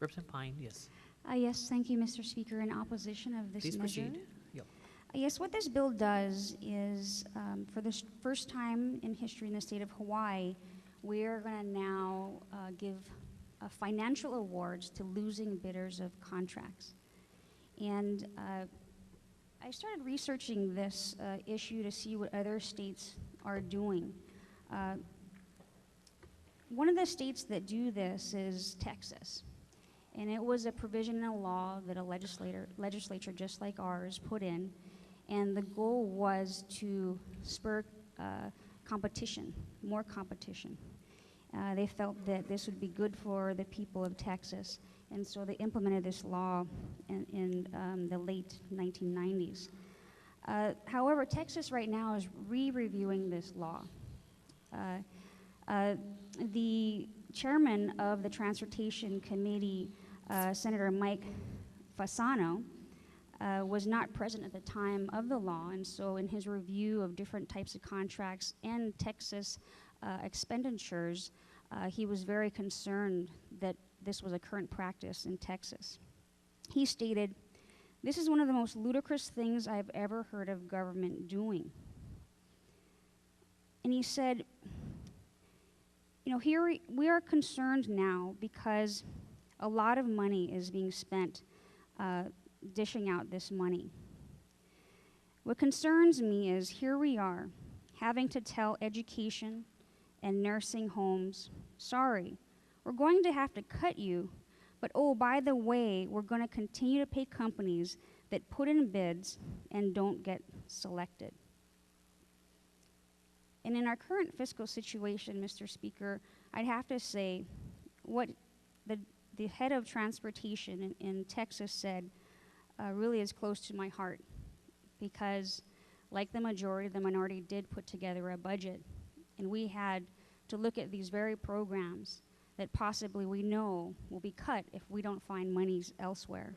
Representative Pine, yes. Yes, thank you, Mr. Speaker. In opposition of this Please measure. proceed. Yep. Yes, what this bill does is, for the first time in history in the state of Hawaii, we're going to now give financial awards to losing bidders of contracts. And I started researching this issue to see what other states are doing. One of the states that do this is Texas. And it was a provision in a law that a legislature just like ours put in. And the goal was to spur competition, more competition. They felt that this would be good for the people of Texas. And so they implemented this law in the late 1990s. However, Texas right now is re-reviewing this law. The chairman of the Transportation Committee, Senator Mike Fasano, was not present at the time of the law, and so in his review of different types of contracts and Texas expenditures, he was very concerned that this was a current practice in Texas. He stated, "This is one of the most ludicrous things I've ever heard of government doing." And he said, you know, here we are concerned now because a lot of money is being spent dishing out this money. What concerns me is here we are having to tell education and nursing homes, sorry, we're going to have to cut you, but oh, by the way, we're going to continue to pay companies that put in bids and don't get selected. And in our current fiscal situation, Mr. Speaker, I'd have to say what the head of transportation in Texas said really is close to my heart, because like the majority, the minority did put together a budget, and we had to look at these very programs that possibly we know will be cut if we don't find monies elsewhere.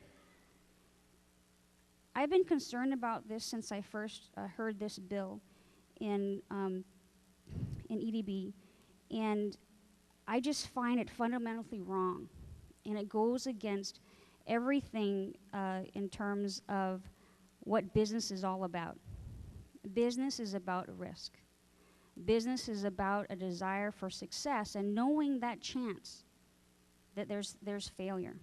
I've been concerned about this since I first heard this bill in EDB, and I just find it fundamentally wrong, and it goes against everything in terms of what business is all about. Business is about risk. Business is about a desire for success and knowing that chance that there's failure.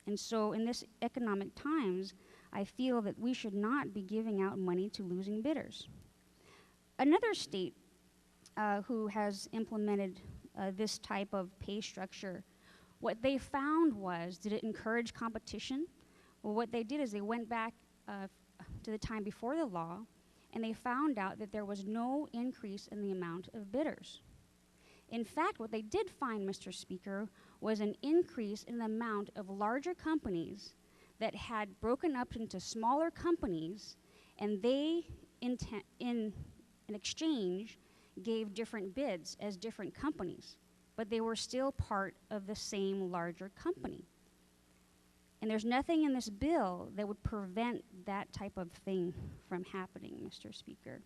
And so in this economic times, I feel that we should not be giving out money to losing bidders. Another state who has implemented this type of pay structure, what they found was, did it encourage competition? Well, what they did is they went back to the time before the law, and they found out that there was no increase in the amount of bidders. In fact, what they did find, Mr. Speaker, was an increase in the amount of larger companies that had broken up into smaller companies, and they, in exchange, gave different bids as different companies, but they were still part of the same larger company. And there's nothing in this bill that would prevent that type of thing from happening, Mr. Speaker.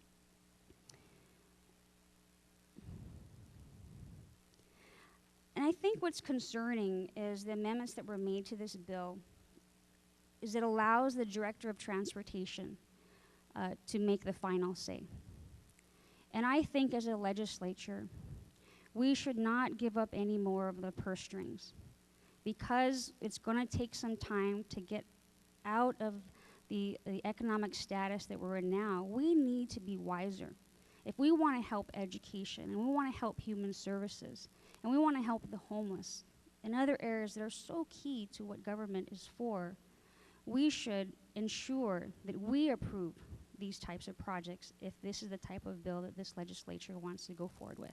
And I think what's concerning is the amendments that were made to this bill is it allows the Director of Transportation to make the final say. And I think as a legislature, we should not give up any more of the purse strings, because it's going to take some time to get out of the economic status that we're in now. We need to be wiser. If we want to help education, and we want to help human services, and we want to help the homeless, and other areas that are so key to what government is for, we should ensure that we approve these types of projects if this is the type of bill that this legislature wants to go forward with.